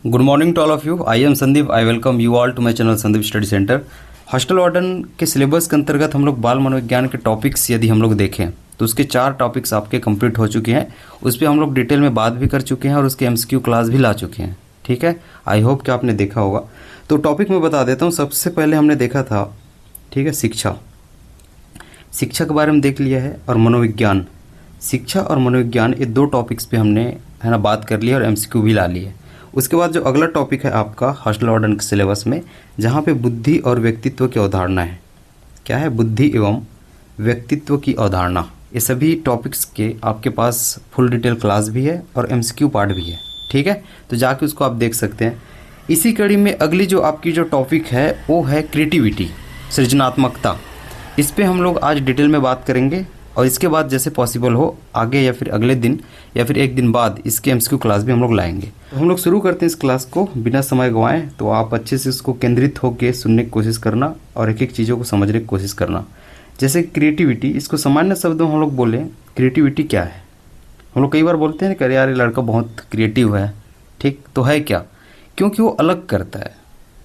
Good morning to all of you. I am Sandeep. I welcome you all to my channel Sandeep study centre. Hostel warden के syllabus के अंतर्गत हम लोग बाल मनोविज्ञान के टॉपिक्स यदि हम लोग देखें तो उसके 4 टॉपिक्स आपके कंप्लीट हो चुके हैं। उस पर हम लोग डिटेल में बात भी कर चुके हैं और उसके एमसीक्यू क्लास भी ला चुके हैं। ठीक है, आई होप कि आपने देखा होगा। तो टॉपिक मैं बता देता हूँ। सबसे पहले हमने देखा था, ठीक है, शिक्षा के बारे में देख लिया है, और मनोविज्ञान। शिक्षा और मनोविज्ञान ये 2 टॉपिक्स पे हमने है ना बात कर ली और एमसीक्यू भी ला लिए। उसके बाद जो अगला टॉपिक है आपका हॉस्टल वार्डन के सिलेबस में, जहाँ पे बुद्धि और व्यक्तित्व की अवधारणा है। क्या है? बुद्धि एवं व्यक्तित्व की अवधारणा। ये सभी टॉपिक्स के आपके पास फुल डिटेल क्लास भी है और एमसीक्यू पार्ट भी है। ठीक है, तो जाके उसको आप देख सकते हैं। इसी कड़ी में अगली जो आपकी जो टॉपिक है वो है क्रिएटिविटी, सृजनात्मकता। इस पे हम लोग आज डिटेल में बात करेंगे और इसके बाद जैसे पॉसिबल हो आगे या फिर अगले दिन या फिर एक दिन बाद इसके एमसीक्यू क्लास भी हम लोग लाएंगे। तो हम लोग शुरू करते हैं इस क्लास को बिना समय गंवाएं। तो आप अच्छे से इसको केंद्रित होकर सुनने की कोशिश करना और एक एक चीज़ों को समझने की कोशिश करना। जैसे क्रिएटिविटी, इसको सामान्य शब्दों में हम लोग बोलें, क्रिएटिविटी क्या है? हम लोग कई बार बोलते हैं कि यार ये लड़का बहुत क्रिएटिव है। ठीक, तो है क्या? क्योंकि वो अलग करता है।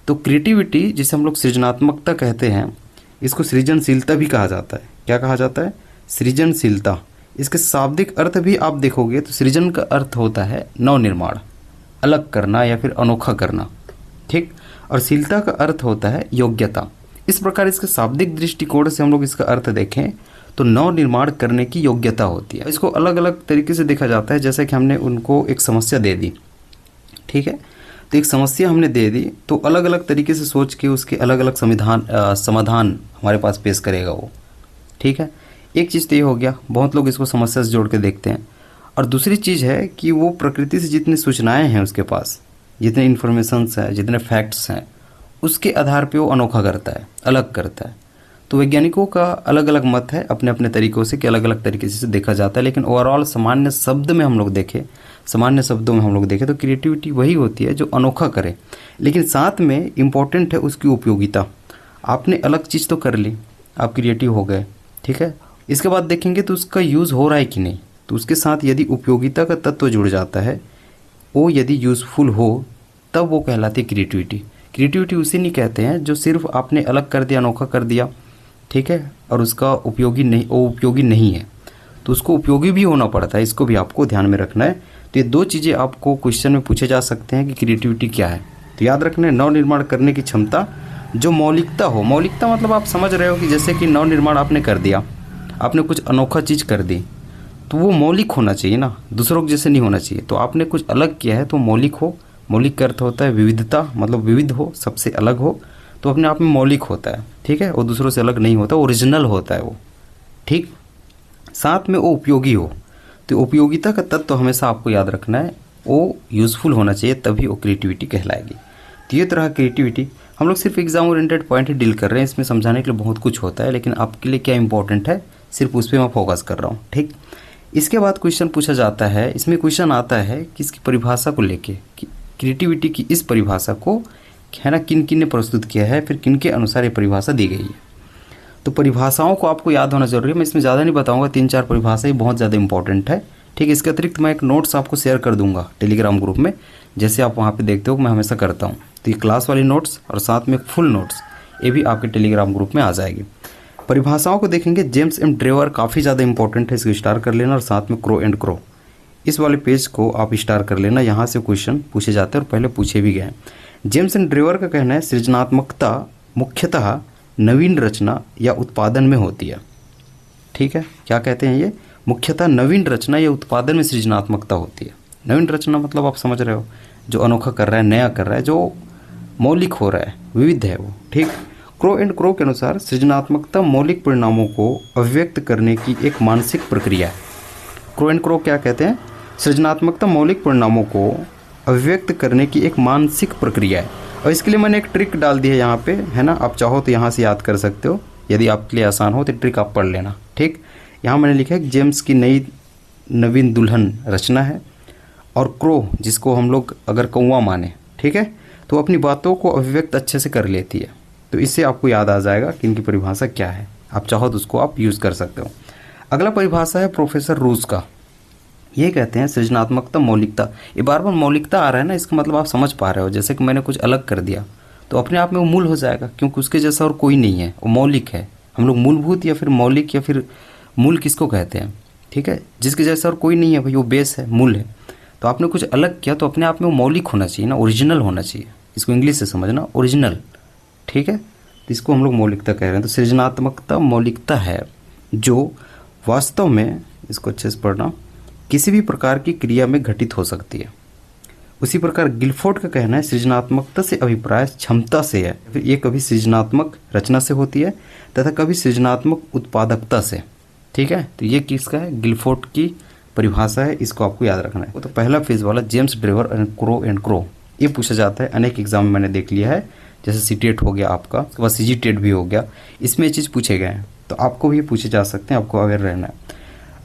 तो क्रिएटिविटी जिसे हम लोग सृजनात्मकता कहते हैं, इसको सृजनशीलता भी कहा जाता है। क्या कहा जाता है? सृजनशीलता। इसके शाब्दिक अर्थ भी आप देखोगे तो सृजन का अर्थ होता है नवनिर्माण, अलग करना या फिर अनोखा करना। ठीक, और शीलता का अर्थ होता है योग्यता। इस प्रकार इसके शाब्दिक दृष्टिकोण से हम लोग इसका अर्थ देखें तो नवनिर्माण करने की योग्यता होती है। इसको अलग अलग तरीके से देखा जाता है। जैसे कि हमने उनको एक समस्या दे दी, ठीक है, तो एक समस्या हमने दे दी तो अलग अलग तरीके से सोच के उसके अलग अलग समाधान हमारे पास पेश करेगा वो। ठीक है, एक चीज़ तो ये हो गया, बहुत लोग इसको समस्या से जोड़ के देखते हैं। और दूसरी चीज़ है कि वो प्रकृति से जितनी सूचनाएं हैं उसके पास, जितने इन्फॉर्मेशंस हैं, जितने फैक्ट्स हैं, उसके आधार पे वो अनोखा करता है, अलग करता है। तो वैज्ञानिकों का अलग अलग मत है अपने अपने तरीक़ों से कि अलग अलग तरीके से देखा जाता है। लेकिन ओवरऑल सामान्य शब्दों में हम लोग देखें तो क्रिएटिविटी वही होती है जो अनोखा करे। लेकिन साथ में इम्पोर्टेंट है उसकी उपयोगिता। आपने अलग चीज़ तो कर ली, आप क्रिएटिव हो गए, ठीक है, इसके बाद देखेंगे तो उसका यूज़ हो रहा है कि नहीं। तो उसके साथ यदि उपयोगिता का तत्व जुड़ जाता है, वो यदि यूज़फुल हो, तब वो कहलाती है क्रिएटिविटी। क्रिएटिविटी उसे नहीं कहते हैं जो सिर्फ आपने अलग कर दिया, अनोखा कर दिया, ठीक है, और उसका उपयोगी नहीं है। तो उसको उपयोगी भी होना पड़ता है, इसको भी आपको ध्यान में रखना है। तो ये 2 चीज़ें आपको क्वेश्चन में पूछे जा सकते हैं कि क्रिएटिविटी क्या है। तो याद रखना है, नवनिर्माण करने की क्षमता जो मौलिकता हो। मौलिकता मतलब आप समझ रहे हो कि जैसे कि नवनिर्माण आपने कर दिया, आपने कुछ अनोखा चीज़ कर दी, तो वो मौलिक होना चाहिए ना, दूसरों के जैसे नहीं होना चाहिए। तो आपने कुछ अलग किया है तो मौलिक हो। मौलिक का अर्थ होता है विविधता, मतलब विविध हो, सबसे अलग हो, तो अपने आप में मौलिक होता है। ठीक है, वो दूसरों से अलग नहीं होता, ओरिजिनल होता है वो। ठीक, साथ में वो उपयोगी हो। तो उपयोगिता का तत्व तो हमेशा आपको याद रखना है, वो यूज़फुल होना चाहिए, तभी वो क्रिएटिविटी कहलाएगी। तो ये तरह क्रिएटिविटी हम लोग सिर्फ एग्जाम ओरिएंटेड पॉइंट ही डील कर रहे हैं। इसमें समझाने के लिए बहुत कुछ होता है, लेकिन आपके लिए क्या इंपॉर्टेंट है सिर्फ उस पर मैं फोकस कर रहा हूँ। ठीक, इसके बाद क्वेश्चन पूछा जाता है, इसमें क्वेश्चन आता है कि इसकी परिभाषा को लेके, कि क्रिएटिविटी की इस परिभाषा को है ना किन किन ने प्रस्तुत किया है, फिर किन के अनुसार ये परिभाषा दी गई है। तो परिभाषाओं को आपको याद होना जरूरी है। मैं इसमें ज़्यादा नहीं बताऊंगा, 3-4 परिभाषा ही बहुत ज़्यादा इंपॉर्टेंट है। ठीक, इसके अतिरिक्त मैं एक नोट्स आपको शेयर कर दूंगा टेलीग्राम ग्रुप में, जैसे आप वहाँ पे देखते हो मैं हमेशा करता हूँ। तो ये क्लास वाली नोट्स और साथ में फुल नोट्स ये भी आपके टेलीग्राम ग्रुप में आ जाएगी। परिभाषाओं को देखेंगे, जेम्स एम ड्रेवर काफ़ी ज़्यादा इंपॉर्टेंट है, इसको स्टार कर लेना। और साथ में क्रो एंड क्रो, इस वाले पेज को आप स्टार कर लेना। यहाँ से क्वेश्चन पूछे जाते हैं और पहले पूछे भी गए। जेम्स एंड ड्रेवर का कहना है सृजनात्मकता मुख्यतः नवीन रचना या उत्पादन में होती है। ठीक है, क्या कहते हैं ये? मुख्यतः नवीन रचना या उत्पादन में सृजनात्मकता होती है। नवीन रचना मतलब आप समझ रहे हो, जो अनोखा कर रहा है, नया कर रहा है, जो मौलिक हो रहा है, विविध है वो। ठीक, क्रो एंड क्रो के अनुसार सृजनात्मकता मौलिक परिणामों को अभिव्यक्त करने की एक मानसिक प्रक्रिया है। क्रो एंड क्रो क्या कहते हैं? सृजनात्मकता मौलिक परिणामों को अभिव्यक्त करने की एक मानसिक प्रक्रिया है। और इसके लिए मैंने एक ट्रिक डाल दी है यहाँ पे, है ना, आप चाहो तो यहाँ से याद कर सकते हो, यदि आपके लिए आसान हो तो ट्रिक आप पढ़ लेना। ठीक, यहाँ मैंने लिखा है जेम्स की नवीन दुल्हन रचना है, और क्रो जिसको हम लोग अगर कौवा माने, ठीक है, तो अपनी बातों को अभिव्यक्त अच्छे से कर लेती है। तो इससे आपको याद आ जाएगा कि इनकी परिभाषा क्या है। आप चाहो तो उसको आप यूज़ कर सकते हो। अगला परिभाषा है प्रोफेसर रूस का। ये कहते हैं सृजनात्मकता मौलिकता। ये बार बार मौलिकता आ रहा है ना, इसका मतलब आप समझ पा रहे हो। जैसे कि मैंने कुछ अलग कर दिया तो अपने आप में वो मूल हो जाएगा, क्योंकि उसके जैसा और कोई नहीं है, वो मौलिक है। हम लोग मूलभूत या फिर मौलिक या फिर मूल किसको कहते हैं, ठीक है, जिसके जैसा और कोई नहीं है भाई, वो बेस है, मूल है। तो आपने कुछ अलग किया तो अपने आप में वो मौलिक होना चाहिए ना, ओरिजिनल होना चाहिए। इसको इंग्लिश से समझना, ओरिजिनल, ठीक है। तो इसको हम लोग मौलिकता कह रहे हैं। तो सृजनात्मकता मौलिकता है जो वास्तव में, इसको अच्छे से पढ़ना, किसी भी प्रकार की क्रिया में घटित हो सकती है। उसी प्रकार गिलफोर्ड का कहना है सृजनात्मकता से अभिप्राय क्षमता से है, फिर ये कभी सृजनात्मक रचना से होती है तथा कभी सृजनात्मक उत्पादकता से, ठीक है। तो ये किसका है, गिलफोर्ड की परिभाषा है, इसको आपको याद रखना है। वो तो पहला फेज वाला जेम्स ड्रेवर एंड क्रो, ये पूछा जाता है अनेक एग्जाम में, मैंने देख लिया है। जैसे सीटेट हो गया आपका, उसके बाद सीजीटेट भी हो गया, इसमें ये चीज़ पूछे गए हैं, तो आपको भी ये पूछे जा सकते हैं, आपको अवेयर रहना है।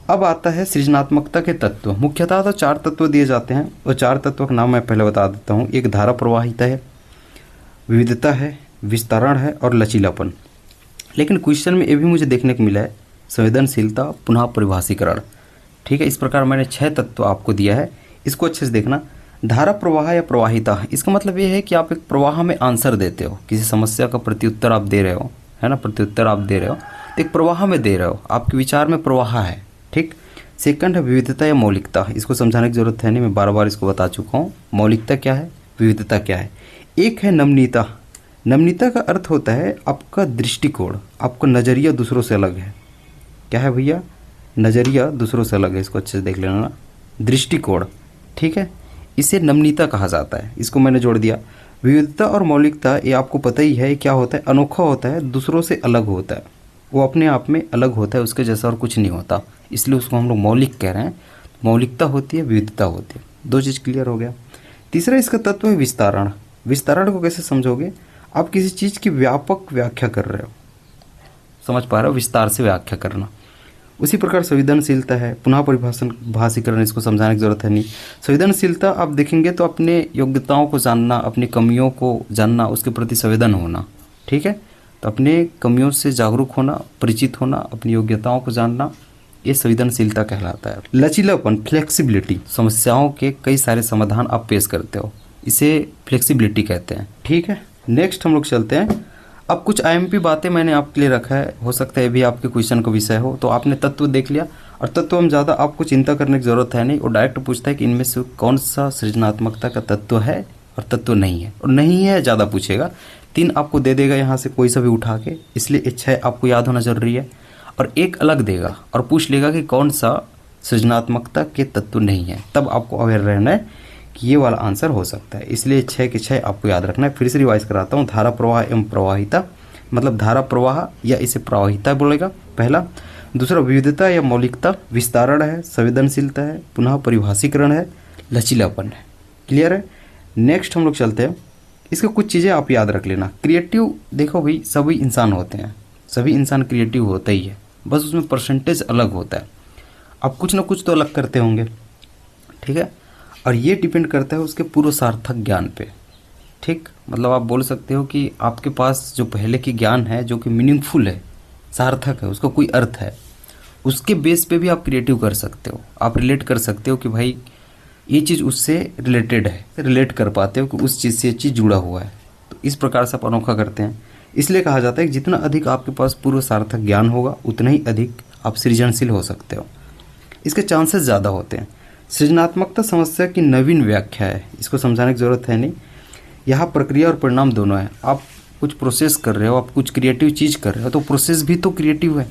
अब आता है सृजनात्मकता के तत्व। मुख्यतः तो 4 तत्व दिए जाते हैं, और 4 तत्व का नाम मैं पहले बता देता हूँ। एक धारा प्रवाहिता है, विविधता है, विस्तारण है और लचीलापन। लेकिन क्वेश्चन में ये भी मुझे देखने को मिला है संवेदनशीलता, पुनः परिभाषीकरण, ठीक है। इस प्रकार मैंने 6 तत्व आपको दिया है, इसको अच्छे से देखना। धारा प्रवाह या प्रवाहिता, इसका मतलब ये है कि आप एक प्रवाह में आंसर देते हो, किसी समस्या का प्रत्युत्तर आप दे रहे हो, है ना, प्रत्युत्तर आप दे रहे हो, तो एक प्रवाह में दे रहे हो, आपके विचार में प्रवाह है, ठीक। सेकंड है विविधता या मौलिकता, इसको समझाने की जरूरत है नहीं, मैं बार बार इसको बता चुका हूँ। मौलिकता क्या है, विविधता क्या है। एक है नमनीयता। नमनीयता का अर्थ होता है आपका दृष्टिकोण, आपका नज़रिया दूसरों से अलग है। क्या है भैया, नज़रिया दूसरों से अलग है, इसको अच्छे से देख लेना ना, दृष्टिकोण, ठीक है, इसे नमनीयता कहा जाता है, इसको मैंने जोड़ दिया। विविधता और मौलिकता, ये आपको पता ही है क्या होता है, अनोखा होता है, दूसरों से अलग होता है, वो अपने आप में अलग होता है, उसके जैसा और कुछ नहीं होता, इसलिए उसको हम लोग मौलिक कह रहे हैं। मौलिकता होती है, विविधता होती है, 2 चीज़ क्लियर हो गया। तीसरा इसका तत्व है विस्तारण। विस्तारण को कैसे समझोगे, आप किसी चीज़ की व्यापक व्याख्या कर रहे हो, समझ पा रहे हो, विस्तार से व्याख्या करना। उसी प्रकार संवेदनशीलता है, पुनः भाषीकरण, इसको समझाने की जरूरत है नहीं। संवेदनशीलता आप देखेंगे तो अपने योग्यताओं को जानना, अपनी कमियों को जानना, उसके प्रति संवेदन होना, ठीक है। तो अपने कमियों से जागरूक होना, परिचित होना, अपनी योग्यताओं को जानना, ये संवेदनशीलता कहलाता है। लचीलापन, फ्लेक्सिबिलिटी, समस्याओं के कई सारे समाधान आप पेश करते हो, इसे फ्लेक्सिबिलिटी कहते हैं, ठीक है। नेक्स्ट हम लोग चलते हैं। अब कुछ आईएमपी बातें मैंने आपके लिए रखा है, हो सकता है भी आपके क्वेश्चन का विषय हो। तो आपने तत्व देख लिया, और तत्व में ज़्यादा आपको चिंता करने की ज़रूरत है नहीं, वो डायरेक्ट पूछता है कि इनमें से कौन सा सृजनात्मकता का तत्व है और तत्व नहीं है, और नहीं है ज़्यादा पूछेगा। 3 आपको दे देगा यहाँ से कोई सा भी उठा के, इसलिए 6 आपको याद होना जरूरी है। और एक अलग देगा और पूछ लेगा कि कौन सा सृजनात्मकता के तत्व नहीं है, तब आपको अवेयर रहना है कि ये वाला आंसर हो सकता है, इसलिए 6 के 6 आपको याद रखना है। फिर से रिवाइज कराता हूँ। धारा प्रवाह एवं प्रवाहिता, मतलब धारा प्रवाह या इसे प्रवाहिता बोलेगा पहला। दूसरा विविधता या मौलिकता, विस्तारण है, संवेदनशीलता है, पुनः परिभाषीकरण है, लचीलापन है। क्लियर है। नेक्स्ट हम लोग चलते हैं, इसका कुछ चीज़ें आप याद रख लेना। क्रिएटिव, देखो भाई सभी इंसान होते हैं, सभी इंसान क्रिएटिव होते ही है, बस उसमें परसेंटेज अलग होता है। आप कुछ ना कुछ तो अलग करते होंगे, ठीक है, और ये डिपेंड करता है उसके पूर्व सार्थक ज्ञान पे, ठीक। मतलब आप बोल सकते हो कि आपके पास जो पहले की ज्ञान है, जो कि मीनिंगफुल है, सार्थक है, उसका कोई अर्थ है, उसके बेस पे भी आप क्रिएटिव कर सकते हो। आप रिलेट कर सकते हो कि भाई ये चीज़ उससे रिलेटेड है, रिलेट कर पाते हो कि उस चीज़ से ये चीज़ जुड़ा हुआ है। तो इस प्रकार से आप अनोखा करते हैं। इसलिए कहा जाता है कि जितना अधिक आपके पास पूर्व सार्थक ज्ञान होगा, उतना ही अधिक आप सृजनशील हो सकते हो, इसके चांसेस ज़्यादा होते हैं। सृजनात्मकता समस्या की नवीन व्याख्या है, इसको समझाने की ज़रूरत है नहीं। यहाँ प्रक्रिया और परिणाम दोनों है। आप कुछ प्रोसेस कर रहे हो, आप कुछ क्रिएटिव चीज़ कर रहे हो, तो प्रोसेस भी तो क्रिएटिव है,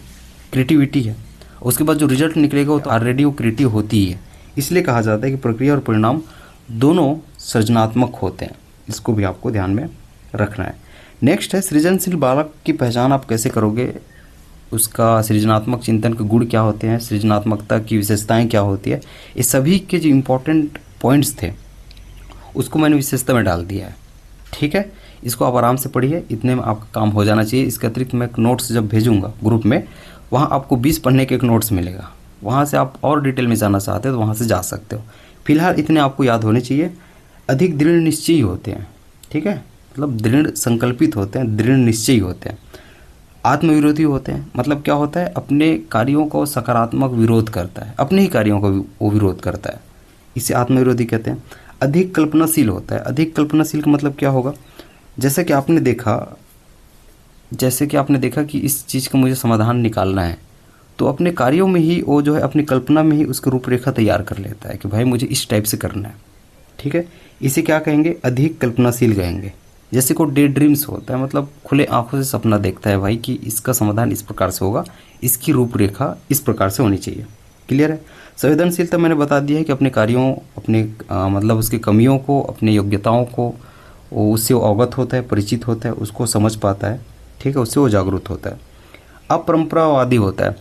क्रिएटिविटी है। उसके बाद जो रिजल्ट निकलेगा वो तो ऑलरेडी वो क्रिएटिव होती ही है। इसलिए कहा जाता है कि प्रक्रिया और परिणाम दोनों सृजनात्मक होते हैं, इसको भी आपको ध्यान में रखना है। नेक्स्ट है सृजनशील बालक की पहचान आप कैसे करोगे, उसका सृजनात्मक चिंतन के गुण क्या होते हैं, सृजनात्मकता की विशेषताएं क्या होती है, ये सभी के जो इम्पोर्टेंट पॉइंट्स थे उसको मैंने विशेषता में डाल दिया है, ठीक है। इसको आप आराम से पढ़िए, इतने में आपका काम हो जाना चाहिए। इसके अतिरिक्त मैं एक नोट्स जब भेजूंगा ग्रुप में, वहाँ आपको 20 पढ़ने के एक नोट्स मिलेगा, वहाँ से आप और डिटेल में जाना चाहते हो तो वहाँ से जा सकते हो। फिलहाल इतने आपको याद होने चाहिए। अधिक दृढ़ निश्चयी होते हैं, ठीक है, मतलब दृढ़ संकल्पित होते हैं, दृढ़ निश्चयी होते हैं। आत्मविरोधी होते हैं, मतलब क्या होता है, अपने कार्यों को सकारात्मक विरोध करता है, अपने ही कार्यों को वो विरोध करता है, इसे आत्मविरोधी कहते हैं। अधिक कल्पनाशील होता है। अधिक कल्पनाशील का मतलब क्या होगा, जैसे कि आपने देखा कि इस चीज़ का मुझे समाधान निकालना है, तो अपने कार्यों में ही वो जो है अपनी कल्पना में ही उसकी रूपरेखा तैयार कर लेता है कि भाई मुझे इस टाइप से करना है, ठीक है। इसे क्या कहेंगे, अधिक कल्पनाशील कहेंगे। जैसे को डे ड्रीम्स होता है, मतलब खुले आंखों से सपना देखता है भाई कि इसका समाधान इस प्रकार से होगा, इसकी रूपरेखा इस प्रकार से होनी चाहिए। क्लियर है। संवेदनशीलता मैंने बता दिया है कि अपने कार्यों, अपने मतलब उसकी कमियों को, अपने योग्यताओं को उससे वो अवगत होता है, परिचित होता है, उसको समझ पाता है, ठीक है, उससे वो जागरूक होता है। अपरंपरावादी होता है,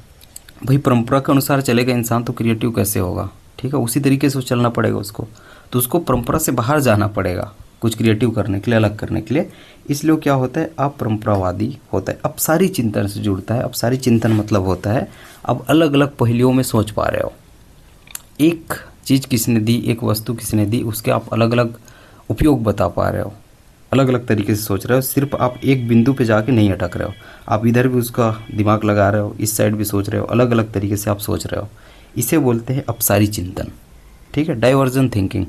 भाई परंपरा के अनुसार चलेगा इंसान तो क्रिएटिव कैसे होगा, ठीक है, उसी तरीके से चलना पड़ेगा उसको, तो उसको परंपरा से बाहर जाना पड़ेगा कुछ क्रिएटिव करने के लिए, अलग करने के लिए। इसलिए क्या होता है, अपरंपरावादी होता है। अपसारी चिंतन से जुड़ता है। अपसारी चिंतन मतलब होता है अब अलग अलग पहलुओं में सोच पा रहे हो, एक चीज़ किसने दी, एक वस्तु किसने दी, उसके आप अलग अलग उपयोग बता पा रहे हो, अलग अलग तरीके से सोच रहे हो। सिर्फ आप एक बिंदु पे जाके नहीं अटक रहे हो, आप इधर भी उसका दिमाग लगा रहे हो, इस साइड भी सोच रहे हो, अलग अलग तरीके से आप सोच रहे हो। इसे बोलते हैं अपसारी चिंतन, ठीक है, डाइवर्जन थिंकिंग।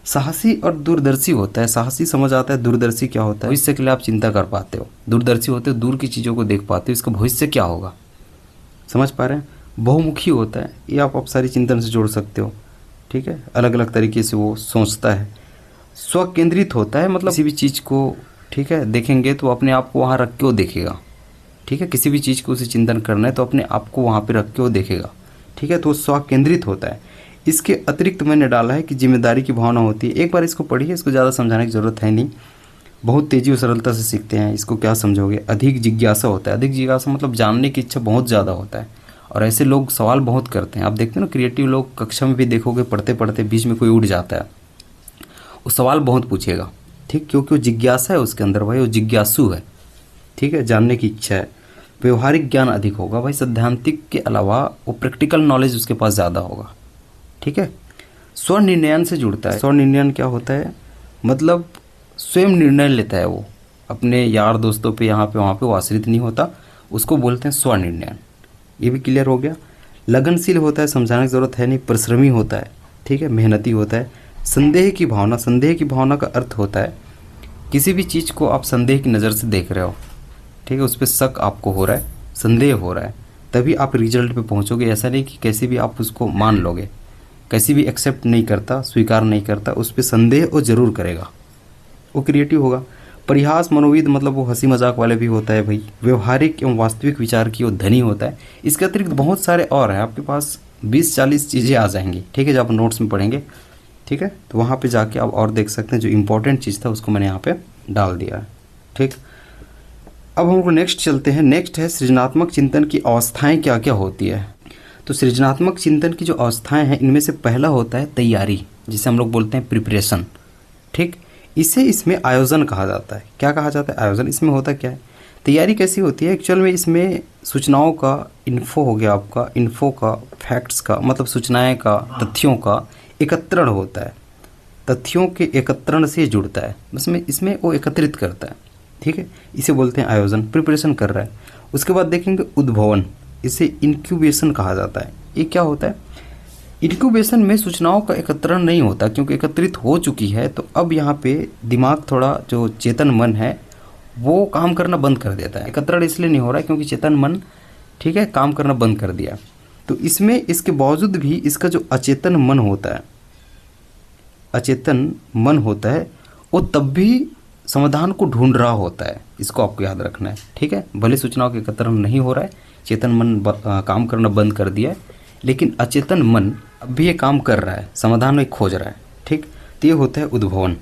साहसी और दूरदर्शी होता है। साहसी समझ आता है, दूरदर्शी क्या होता है, भविष्य के लिए आप चिंता कर पाते हो। दूरदर्शी होते हो, दूर की चीज़ों को देख पाते हो, इसका भविष्य क्या होगा, समझ पा रहे हैं। बहुमुखी होता है, ये आप अपसारी चिंतन से जोड़ सकते हो, ठीक है, अलग अलग तरीके से वो सोचता है। स्वकेंद्रित होता है, मतलब किसी भी चीज़ को, ठीक है, देखेंगे तो अपने आप को वहाँ रख के वो देखेगा, ठीक है, किसी भी चीज़ को उसे चिंतन करना है तो अपने आप को वहाँ पे रख के वो देखेगा, ठीक है, तो स्वकेंद्रित होता है। इसके अतिरिक्त मैंने डाला है कि जिम्मेदारी की भावना होती है। एक बार इसको पढ़िए, इसको ज़्यादा समझाने की ज़रूरत है नहीं, बहुत तेज़ी और सरलता से सीखते हैं इसको, क्या समझोगे। अधिक जिज्ञासा होता है। अधिक जिज्ञासा मतलब जानने की इच्छा बहुत ज़्यादा होता है, और ऐसे लोग सवाल बहुत करते हैं। आप देखते हो ना, क्रिएटिव लोग कक्षा में भी देखोगे, पढ़ते पढ़ते बीच में कोई उड़ जाता है, वो सवाल बहुत पूछेगा, ठीक, क्योंकि वो जिज्ञासा है उसके अंदर, भाई वो जिज्ञासु है, ठीक है, जानने की इच्छा है। व्यवहारिक ज्ञान अधिक होगा, भाई सैद्धांतिक के अलावा वो प्रैक्टिकल नॉलेज उसके पास ज़्यादा होगा, ठीक है। स्वनिर्णयन से जुड़ता है। स्वनिर्णयन क्या होता है, मतलब स्वयं निर्णय लेता है वो, अपने यार दोस्तों पे, यहाँ पे वहाँ पे वो आश्रित नहीं होता, उसको बोलते हैं स्वनिर्णयन। ये भी क्लियर हो गया। लगनशील होता है, समझाने की ज़रूरत है नहीं, परिश्रमी होता है, ठीक है, मेहनती होता है। संदेह की भावना। संदेह की भावना का अर्थ होता है किसी भी चीज़ को आप संदेह की नज़र से देख रहे हो, ठीक है, उस पर शक आपको हो रहा है, संदेह हो रहा है, तभी आप रिजल्ट पे पहुंचोगे। ऐसा नहीं कि कैसे भी आप उसको मान लोगे, कैसे भी एक्सेप्ट नहीं करता, स्वीकार नहीं करता, उस पर संदेह वो जरूर करेगा, वो क्रिएटिव होगा। परिहास मनोविद मतलब वो हंसी मजाक वाले भी होता है भाई। व्यवहारिक एवं वास्तविक विचार की वो धनी होता है। इसके अतिरिक्त बहुत सारे और हैं, आपके पास 20-40 चीज़ें आ जाएंगी, ठीक है, जब आप नोट्स में पढ़ेंगे, ठीक है, तो वहाँ पे जाके आप और देख सकते हैं। जो इंपॉर्टेंट चीज़ था उसको मैंने यहाँ पे डाल दिया है, ठीक। अब हम लोग नेक्स्ट चलते हैं। नेक्स्ट है सृजनात्मक चिंतन की अवस्थाएं क्या क्या होती है। तो सृजनात्मक चिंतन की जो अवस्थाएं हैं, इनमें से पहला होता है तैयारी, जिसे हम लोग बोलते हैं प्रिपरेशन, ठीक। इसे इसमें आयोजन कहा जाता है। क्या कहा जाता है, आयोजन। इसमें होता क्या है, तैयारी कैसी होती है एक्चुअल में, इसमें सूचनाओं का, इन्फो हो गया आपका, इन्फो का, फैक्ट्स का, मतलब सूचनाएं का, तथ्यों का एकत्रण होता है। तथ्यों के एकत्रण से जुड़ता है, इसमें वो एकत्रित करता है, ठीक है, इसे बोलते हैं आयोजन। प्रिपरेशन कर रहा है। उसके बाद देखेंगे उद्भवन, इसे इंक्यूबेशन कहा जाता है। ये क्या होता है, इंक्यूबेशन में सूचनाओं का एकत्रण नहीं होता, क्योंकि एकत्रित हो चुकी है, तो अब यहाँ पे दिमाग थोड़ा, जो चेतन मन है वो काम करना बंद कर देता है। एकत्रण इसलिए नहीं हो रहा है क्योंकि चेतन मन, ठीक है, काम करना बंद कर दिया। तो इसमें इसके बावजूद भी इसका जो अचेतन मन होता है, अचेतन मन होता है, वो तब भी समाधान को ढूंढ रहा होता है। इसको आपको याद रखना है, ठीक है। भले सूचनाओं का एकत्रण नहीं हो रहा है, चेतन मन काम करना बंद कर दिया है, लेकिन अचेतन मन अब भी ये काम कर रहा है, समाधान में खोज रहा है, ठीक। तो ये होता है उद्भवन।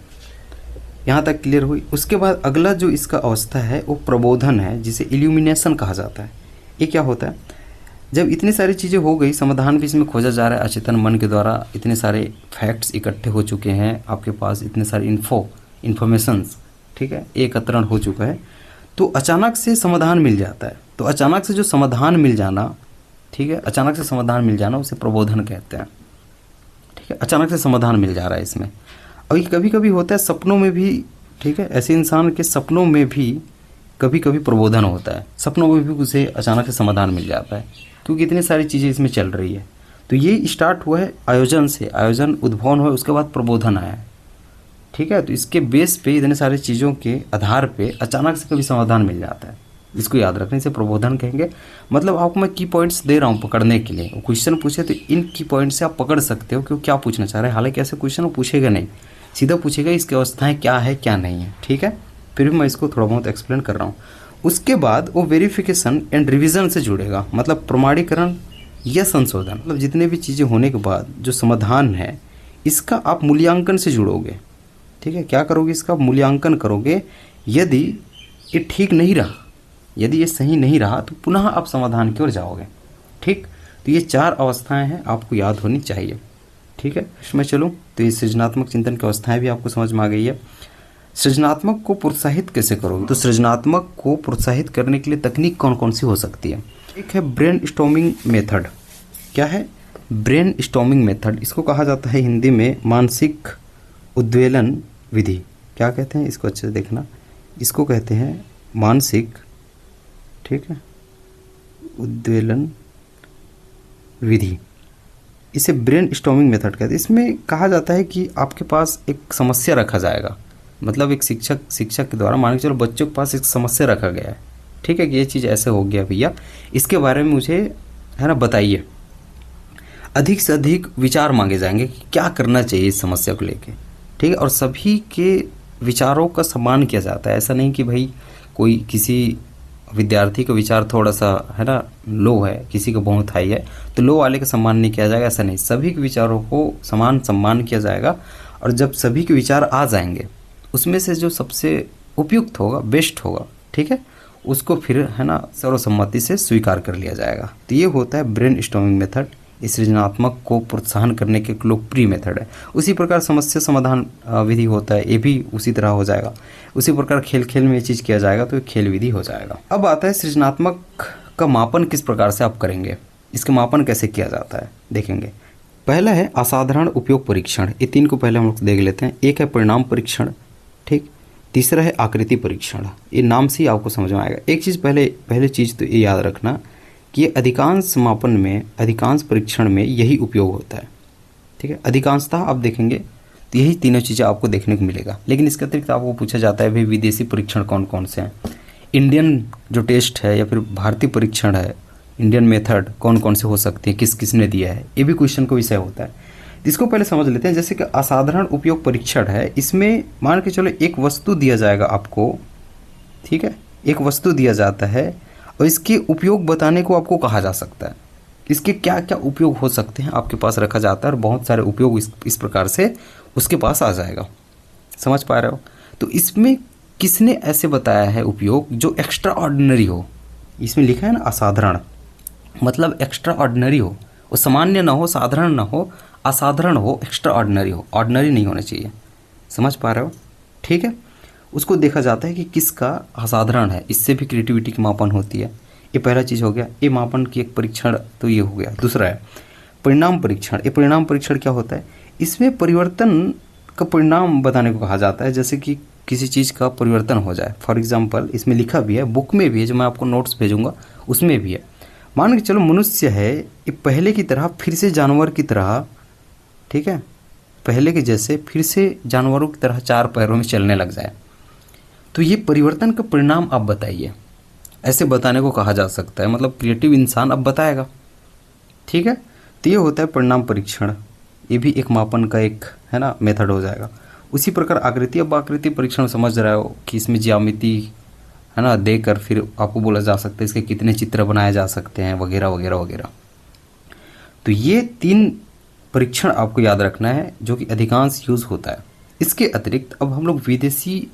यहाँ तक क्लियर हुई। उसके बाद अगला जो इसका अवस्था है वो प्रबोधन है, जिसे इल्यूमिनेशन कहा जाता है। ये क्या होता है, जब इतनी सारी चीज़ें हो गई, समाधान भी इसमें खोजा जा रहा है अचेतन मन के द्वारा, इतने सारे फैक्ट्स इकट्ठे हो चुके हैं आपके पास, इतने सारे इन्फॉर्मेशंस, ठीक है, एकत्रण हो चुका है, तो अचानक से समाधान मिल जाता है। तो अचानक से जो समाधान मिल जाना, ठीक है, अचानक से समाधान मिल जाना उसे प्रबोधन कहते हैं, ठीक है। अचानक से समाधान मिल जा रहा है इसमें। और कभी कभी होता है सपनों में भी, ठीक है, ऐसे इंसान के सपनों में भी कभी कभी प्रबोधन होता है, सपनों में भी उसे अचानक से समाधान मिल जाता है, क्योंकि इतनी सारी चीज़ें इसमें चल रही है। तो ये स्टार्ट हुआ है आयोजन से, आयोजन उद्भवन हुआ, उसके बाद प्रबोधन आया है। ठीक है, तो इसके बेस पे इतने सारी चीज़ों के आधार पे अचानक से कभी समाधान मिल जाता है। इसको याद रखने से प्रबोधन कहेंगे। मतलब आपको मैं की पॉइंट्स दे रहा हूँ पकड़ने के लिए। क्वेश्चन पूछे तो इन की पॉइंट से आप पकड़ सकते हो कि वो क्या पूछना चाह रहे हैं। हालांकि ऐसे क्वेश्चन वो पूछेगा नहीं, सीधा पूछेगा इसकी अवस्थाएँ क्या है क्या नहीं है। ठीक है, फिर भी मैं इसको थोड़ा बहुत एक्सप्लेन कर रहा हूँ। उसके बाद वो वेरिफिकेशन एंड रिविज़न से जुड़ेगा, मतलब प्रमाणीकरण या संशोधन। मतलब जितने भी चीज़ें होने के बाद जो समाधान है इसका आप मूल्यांकन से जुड़ोगे। ठीक है, क्या करोगे, इसका मूल्यांकन करोगे। यदि ये ठीक नहीं रहा, यदि ये सही नहीं रहा तो पुनः आप समाधान की ओर जाओगे। ठीक, तो ये 4 अवस्थाएं हैं, आपको याद होनी चाहिए। ठीक है, इसमें चलूँ तो ये सृजनात्मक चिंतन की अवस्थाएं भी आपको समझ में आ गई है। सृजनात्मक को प्रोत्साहित कैसे करोगे, तो सृजनात्मक को प्रोत्साहित करने के लिए तकनीक कौन कौन सी हो सकती है। एक है ब्रेन स्टॉर्मिंग मेथड। क्या है ब्रेन स्टॉर्मिंग मेथड? इसको कहा जाता है हिंदी में मानसिक उद्वेलन विधि। क्या कहते हैं इसको, अच्छे से देखना, इसको कहते हैं मानसिक, ठीक है, उद्वेलन विधि। इसे ब्रेन स्टॉर्मिंग मेथड कहते हैं। इसमें कहा जाता है कि आपके पास एक समस्या रखा जाएगा, मतलब एक शिक्षक के द्वारा, मान के चलो बच्चों के पास एक समस्या रखा गया है। ठीक है, कि ये चीज़ ऐसे हो गया भैया, इसके बारे में मुझे है ना बताइए। अधिक से अधिक विचार मांगे जाएंगे कि क्या करना चाहिए इस समस्या को लेके। ठीक है, और सभी के विचारों का सम्मान किया जाता है। ऐसा नहीं कि भाई कोई किसी विद्यार्थी का विचार थोड़ा सा है ना लो है, किसी का बहुत हाई है, तो लो वाले का सम्मान नहीं किया जाएगा। ऐसा नहीं, सभी के विचारों को समान सम्मान किया जाएगा। और जब सभी के विचार आ जाएंगे उसमें से जो सबसे उपयुक्त होगा, बेस्ट होगा, ठीक है, उसको फिर है ना सर्वसम्मति से स्वीकार कर लिया जाएगा। तो ये होता है ब्रेन स्टॉर्मिंग मेथड। इस सृजनात्मक को प्रोत्साहन करने के एक लोकप्रिय मेथड है। उसी प्रकार समस्या समाधान विधि होता है, ये भी उसी तरह हो जाएगा। उसी प्रकार खेल खेल में ये चीज़ किया जाएगा तो ये खेल विधि हो जाएगा। अब आता है सृजनात्मक का मापन किस प्रकार से आप करेंगे, इसका मापन कैसे किया जाता है देखेंगे। पहला है असाधारण उपयोग परीक्षण। ये 3 को पहले हम लोग देख लेते हैं। एक है परिणाम परीक्षण, ठीक। तीसरा है आकृति परीक्षण। ये नाम से ही आपको समझ में आएगा। एक चीज़ पहले चीज़ तो ये याद रखना कि ये अधिकांश मापन में, अधिकांश परीक्षण में यही उपयोग होता है। ठीक है, अधिकांशतः आप देखेंगे तो यही तीनों चीज़ें आपको देखने को मिलेगा। लेकिन इसके अतिरिक्त आपको पूछा जाता है भाई विदेशी परीक्षण कौन कौन से हैं, इंडियन जो टेस्ट है या फिर भारतीय परीक्षण है, इंडियन मेथड कौन कौन से हो सकती है, किस किसने दिया है, ये भी क्वेश्चन का विषय होता है। इसको पहले समझ लेते हैं। जैसे कि असाधारण उपयोग परीक्षण है, इसमें मान के चलो एक वस्तु दिया जाएगा आपको, ठीक है, एक वस्तु दिया जाता है और इसके उपयोग बताने को आपको कहा जा सकता है। इसके क्या क्या उपयोग हो सकते हैं आपके पास रखा जाता है और बहुत सारे उपयोग इस प्रकार से उसके पास आ जाएगा। समझ पा रहे हो? तो इसमें किसने ऐसे बताया है उपयोग जो एक्स्ट्रा ऑर्डिनरी हो। इसमें लिखा है ना असाधारण, मतलब एक्स्ट्रा ऑर्डिनरी हो, वो सामान्य ना हो, साधारण ना हो, असाधारण हो, एक्स्ट्रा ऑर्डिनरी हो, ऑर्डिनरी नहीं होना चाहिए। समझ पा रहे हो? ठीक है, उसको देखा जाता है कि किसका असाधारण है। इससे भी क्रिएटिविटी की मापन होती है। ये पहला चीज़ हो गया, ये मापन की एक परीक्षण तो ये हो गया। दूसरा है परिणाम परीक्षण। ये परिणाम परीक्षण क्या होता है, इसमें परिवर्तन का परिणाम बताने को कहा जाता है। जैसे कि किसी चीज़ का परिवर्तन हो जाए, फॉर एग्जाम्पल इसमें लिखा भी है, बुक में भी है, जो मैं आपको नोट्स भेजूंगा उसमें भी है। मान के चलो मनुष्य है, ये पहले की तरह फिर से जानवर की तरह, ठीक है, पहले के जैसे फिर से जानवरों की तरह 4 पैरों में चलने लग जाए, तो ये परिवर्तन का परिणाम आप बताइए। ऐसे बताने को कहा जा सकता है, मतलब क्रिएटिव इंसान अब बताएगा। ठीक है, तो ये होता है परिणाम परीक्षण। ये भी एक मापन का एक है ना मेथड हो जाएगा। उसी प्रकार आकृति, अब आकृति परीक्षण समझ रहे हो कि इसमें ज्यामिति है ना देकर फिर आपको बोला जा सकता है इसके कितने चित्र बनाए जा सकते हैं वगैरह वगैरह वगैरह। तो ये 3 परीक्षण आपको याद रखना है जो कि अधिकांश यूज़ होता है। इसके अतिरिक्त अब हम लोग विदेशी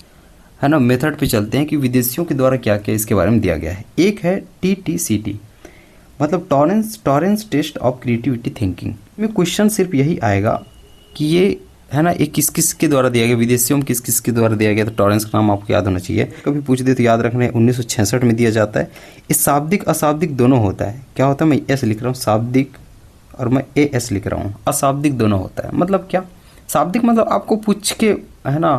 है ना मेथड पे चलते हैं कि विदेशियों के द्वारा क्या क्या इसके बारे में दिया गया है। एक है TTCT, मतलब Torrance test of creativity thinking. में क्वेश्चन सिर्फ यही आएगा कि ये है ना ये किस किस के द्वारा दिया गया, विदेशियों में किस किस के द्वारा दिया गया। तो टॉरेंस का नाम आपको याद होना चाहिए। कभी पूछ दे तो याद रखना है, 1966 में दिया जाता है। ये शाब्दिक अशाब्दिक दोनों होता है। क्या होता है, मैं एस लिख रहा हूँ शाब्दिक और मैं AS लिख रहा हूँ, अशाब्दिक दोनों होता है। मतलब क्या, शाब्दिक मतलब आपको पूछ के है ना,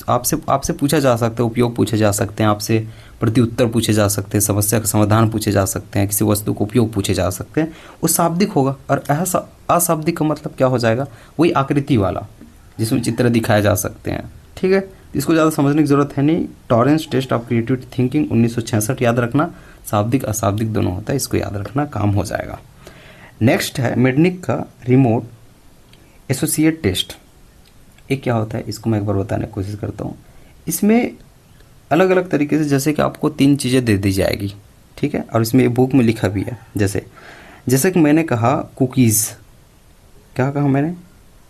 आपसे पूछा जा सकता है, उपयोग पूछे जा सकते हैं, आपसे प्रत्युत्तर पूछे जा सकते हैं, समस्या का समाधान पूछे जा सकते हैं, किसी वस्तु को उपयोग पूछे जा सकते हैं, वो शाब्दिक होगा। और अशाब्दिक का मतलब क्या हो जाएगा, वही आकृति वाला जिसमें चित्र दिखाए जा सकते हैं। ठीक है, इसको ज़्यादा समझने की ज़रूरत है नहीं। Torrance test of creative thinking 1966 याद रखना, शाब्दिक अशाब्दिक दोनों होता है, इसको याद रखना, काम हो जाएगा। नेक्स्ट है मेडनिक का रिमोट एसोसिएट टेस्ट। ये क्या होता है, इसको मैं एक बार बताने की कोशिश करता हूँ। इसमें अलग अलग तरीके से, जैसे कि आपको 3 चीज़ें दे दी जाएगी, ठीक है, और इसमें बुक में लिखा भी है। जैसे कि मैंने कहा कुकीज़, क्या कहा मैंने,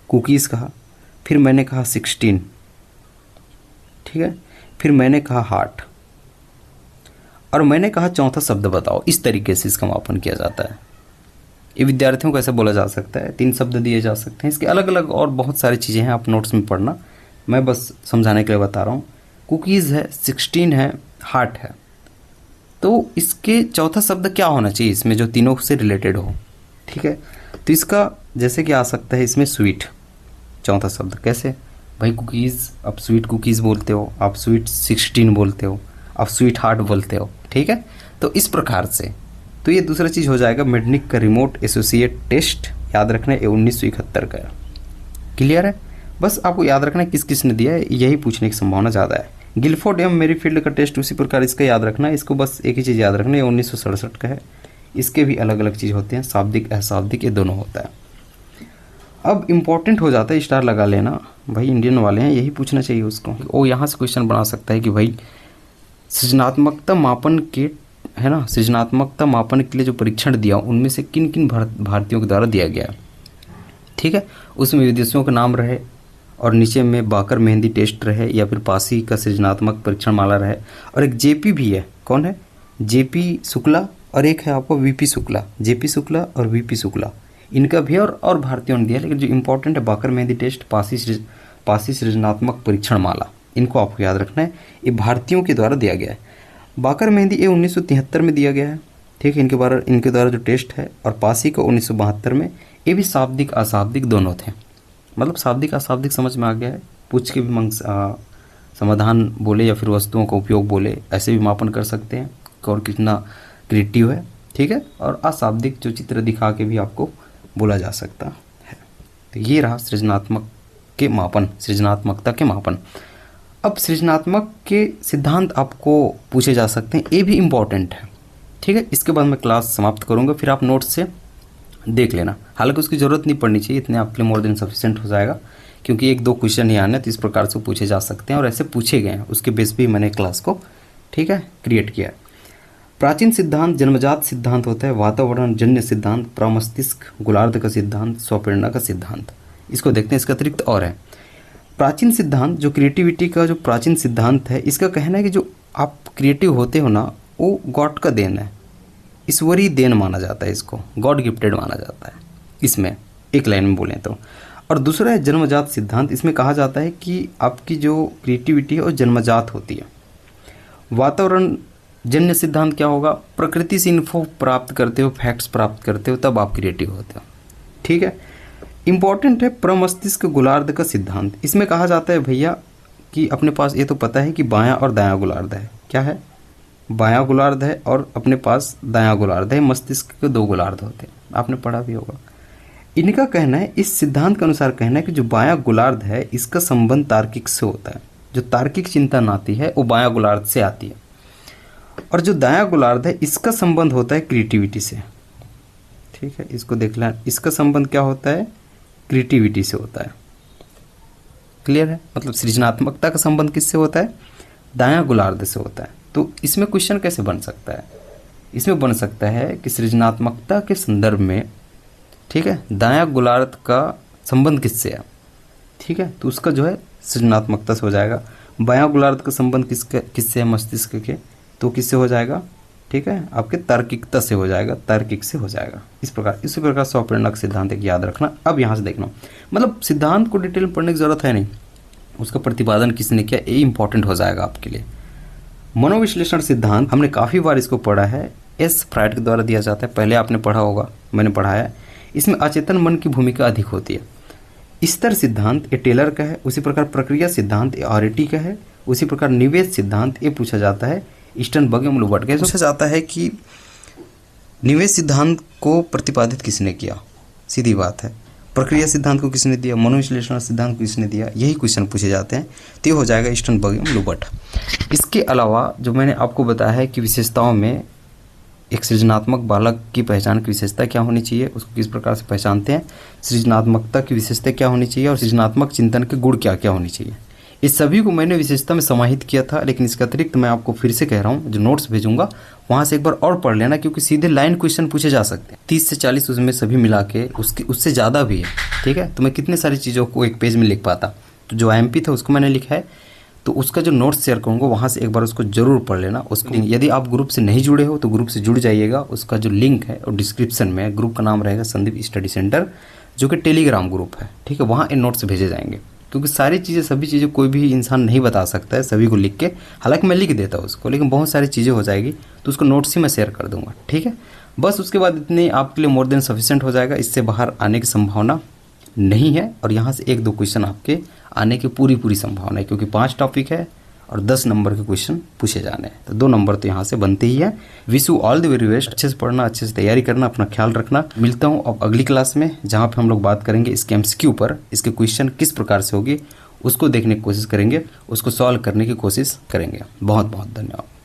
कुकीज़ कहा, फिर मैंने कहा 16, ठीक है, फिर मैंने कहा हार्ट, और मैंने कहा चौथा शब्द बताओ। इस तरीके से इसका मापन किया जाता है। ये विद्यार्थियों को ऐसे बोला जा सकता है, 3 शब्द दिए जा सकते हैं। इसके अलग अलग और बहुत सारी चीज़ें हैं, आप नोट्स में पढ़ना, मैं बस समझाने के लिए बता रहा हूँ। कुकीज़ है, 16 है, हार्ट है, तो इसके चौथा शब्द क्या होना चाहिए इसमें जो तीनों से रिलेटेड हो। ठीक है, तो इसका जैसे कि आ सकता है इसमें स्वीट, चौथा शब्द कैसे भाई, कुकीज़ आप स्वीट कुकीज़ बोलते हो, आप स्वीट 16 बोलते हो, आप स्वीट हार्ट बोलते हो। ठीक है, तो इस प्रकार से, तो ये दूसरा चीज़ हो जाएगा मेडनिक का रिमोट एसोसिएट टेस्ट, याद रखना है, 1971 का। क्लियर है, बस आपको याद रखना है किस किस ने दिया है, यही पूछने की संभावना ज़्यादा है। गिलफोर्ड एवं मेरीफील्ड का टेस्ट उसी प्रकार इसका याद रखना है, इसको बस एक ही चीज़ याद रखना है, 1967 का है। इसके भी अलग अलग चीज़ होते हैं, शाब्दिक अशाब्दिक ये दोनों होता है। अब इम्पॉर्टेंट हो जाता है, स्टार लगा लेना भाई, इंडियन वाले हैं, यही पूछना चाहिए उसको। वो यहाँ से क्वेश्चन बना सकता है कि भाई सृजनात्मकता मापन के, है ना, सृजनात्मकता मापन के लिए जो परीक्षण दिया उनमें से किन किन भारतीयों के द्वारा दिया गया। ठीक है, उसमें विदेशियों का नाम रहे और नीचे में बाकर मेहंदी टेस्ट रहे, या फिर पासी का सृजनात्मक परीक्षण माला रहे, और एक जेपी भी है। कौन है, जेपी शुक्ला, और एक है आपको वीपी शुक्ला, जेपी शुक्ला और वीपी शुक्ला, इनका भी और भारतीयों ने दिया। लेकिन जो इंपॉर्टेंट है बाकर मेहंदी टेस्ट, पासी सृजनात्मक परीक्षण माला, इनको आपको याद रखना है, ये भारतीयों के द्वारा दिया गया है। बाकर मेहंदी ये 1973 में दिया गया है। ठीक है, इनके द्वारा जो टेस्ट है, और पासी को 1972 में। ये भी शाब्दिक अशाब्दिक दोनों थे, मतलब शाब्दिक अशाब्दिक समझ में आ गया है, पूछ के भी समाधान बोले या फिर वस्तुओं का उपयोग बोले, ऐसे भी मापन कर सकते हैं और कितना क्रिएटिव है। ठीक है, और अशाब्दिक जो चित्र दिखा के भी आपको बोला जा सकता है। तो ये रहा सृजनात्मक के मापन, सृजनात्मकता के मापन। अब सृजनात्मक के सिद्धांत आपको पूछे जा सकते हैं, ये भी इम्पॉर्टेंट है। ठीक है, इसके बाद मैं क्लास समाप्त करूंगा, फिर आप नोट्स से देख लेना। हालांकि उसकी ज़रूरत नहीं पड़नी चाहिए, इतने आपके लिए मोर देन सफिशिएंट हो जाएगा, क्योंकि 1-2 क्वेश्चन ही आने, तो इस प्रकार से पूछे जा सकते हैं और ऐसे पूछे गए हैं, उसके बेस पे मैंने क्लास को, ठीक है, क्रिएट किया। प्राचीन सिद्धांत जन्मजात सिद्धांत होता है, वातावरण जन्य सिद्धांत, प्रमस्तिष्क गोलार्ध का सिद्धांत, स्वप्रेरणा का सिद्धांत। इसको देखते हैं, इसका अतिरिक्त और है। प्राचीन सिद्धांत जो क्रिएटिविटी का जो प्राचीन सिद्धांत है, इसका कहना है कि जो आप क्रिएटिव होते हो ना, वो गॉड का देन है, ईश्वरीय देन माना जाता है, इसको गॉड गिफ्टेड माना जाता है, इसमें एक लाइन में बोलें तो। और दूसरा है जन्मजात सिद्धांत, इसमें कहा जाता है कि आपकी जो क्रिएटिविटी है वो जन्मजात होती है। वातावरण जन्य सिद्धांत क्या होगा, प्रकृति से इन्फो प्राप्त करते हो, फैक्ट्स प्राप्त करते हो, तब आप क्रिएटिव होते हो। ठीक है, इंपॉर्टेंट है प्रमस्तिष्क गोलार्ध का सिद्धांत। इसमें कहा जाता है भैया कि अपने पास ये तो पता है कि बायां और दायां गोलार्ध है, क्या है, बायां गोलार्ध है और अपने पास दायां गोलार्ध है, मस्तिष्क के 2 गोलार्ध होते हैं, आपने पढ़ा भी होगा। इनका कहना है, इस सिद्धांत के अनुसार कहना है कि जो बायां गोलार्ध है इसका संबंध तार्किक से होता है, जो तार्किक चिंतन आती है वो बायां गोलार्ध से आती है, और जो दायां गोलार्ध है इसका संबंध होता है क्रिएटिविटी से। ठीक है, इसको देख लें, इसका संबंध क्या होता है, क्रिएटिविटी से होता है। क्लियर है, मतलब सृजनात्मकता का संबंध किससे होता है, दायां गोलार्ध से होता है। तो इसमें क्वेश्चन कैसे बन सकता है, इसमें बन सकता है कि सृजनात्मकता के संदर्भ में, ठीक है, दायां गोलार्ध का संबंध किससे है। ठीक है, तो उसका जो है सृजनात्मकता से हो जाएगा। बायां गोलार्ध का संबंध किससे है, मस्तिष्क के, तो किससे हो जाएगा, ठीक है, आपके तार्किकता से हो जाएगा, तार्किक से हो जाएगा। इस प्रकार स्वप्रेरणा का सिद्धांत एक याद रखना। अब यहाँ से देखना, मतलब सिद्धांत को डिटेल में पढ़ने की जरूरत है नहीं, उसका प्रतिपादन किसने किया ये इंपॉर्टेंट हो जाएगा आपके लिए। मनोविश्लेषण सिद्धांत हमने काफ़ी बार इसको पढ़ा है, एस फ्राइड के द्वारा दिया जाता है, पहले आपने पढ़ा होगा, मैंने पढ़ाया है। इसमें अचेतन मन की भूमिका अधिक होती है। स्तर सिद्धांत ये टेलर का है, उसी प्रकार प्रक्रिया सिद्धांत ये आरटी का है, उसी प्रकार निवेश सिद्धांत ये पूछा जाता है स्टर्नबर्ग एवं लुबर्ट का। पूछा जाता है कि निवेश सिद्धांत को प्रतिपादित किसने किया, सीधी बात है। प्रक्रिया सिद्धांत को किसने दिया, मनोविश्लेषण सिद्धांत को किसने दिया, यही क्वेश्चन पूछे जाते हैं। तो ये हो जाएगा स्टर्नबर्ग एवं लुबर्ट। इसके अलावा जो मैंने आपको बताया है कि विशेषताओं में एक सृजनात्मक बालक की पहचान की विशेषता क्या होनी चाहिए, उसको किस प्रकार से पहचानते हैं, सृजनात्मकता की विशेषता क्या होनी चाहिए और सृजनात्मक चिंतन के गुण क्या क्या होनी चाहिए, इस सभी को मैंने विशेषता में समाहित किया था। लेकिन इसके अतिरिक्त मैं आपको फिर से कह रहा हूँ, जो नोट्स भेजूंगा वहाँ से एक बार और पढ़ लेना, क्योंकि सीधे लाइन क्वेश्चन पूछे जा सकते हैं। 30 से 40 उसमें सभी मिला के उससे ज़्यादा भी है, ठीक है। तो मैं कितने सारी चीज़ों को एक पेज में लिख पाता, तो जो IMP था उसको मैंने लिखा है, तो उसका जो नोट्स शेयर करूँगा वहाँ से एक बार उसको जरूर पढ़ लेना। उसको यदि आप ग्रुप से नहीं जुड़े हो तो ग्रुप से जुड़ जाइएगा, उसका जो लिंक है और डिस्क्रिप्शन में, ग्रुप का नाम रहेगा संदीप स्टडी सेंटर, जो कि टेलीग्राम ग्रुप है, ठीक है। वहाँ इन नोट्स भेजे जाएंगे, क्योंकि सारी चीज़ें सभी चीज़ें कोई भी इंसान नहीं बता सकता है सभी को लिख के। हालांकि मैं लिख देता हूँ उसको, लेकिन बहुत सारी चीज़ें हो जाएगी तो उसको नोट्स ही मैं शेयर कर दूंगा, ठीक है। बस उसके बाद इतने आपके लिए मोर देन सफिशिएंट हो जाएगा, इससे बाहर आने की संभावना नहीं है। और यहाँ से 1-2 क्वेश्चन आपके आने की पूरी संभावना है, क्योंकि 5 टॉपिक है और 10 नंबर के क्वेश्चन पूछे जाने हैं, तो 2 नंबर तो यहाँ से बनते ही है। Wish you all the very best. अच्छे से पढ़ना, अच्छे से तैयारी करना, अपना ख्याल रखना। मिलता हूँ अब अगली क्लास में, जहाँ पे हम लोग बात करेंगे इसके MCQ पर, इसके क्वेश्चन किस प्रकार से होगी उसको देखने की कोशिश करेंगे, उसको सॉल्व करने की कोशिश करेंगे। बहुत बहुत धन्यवाद।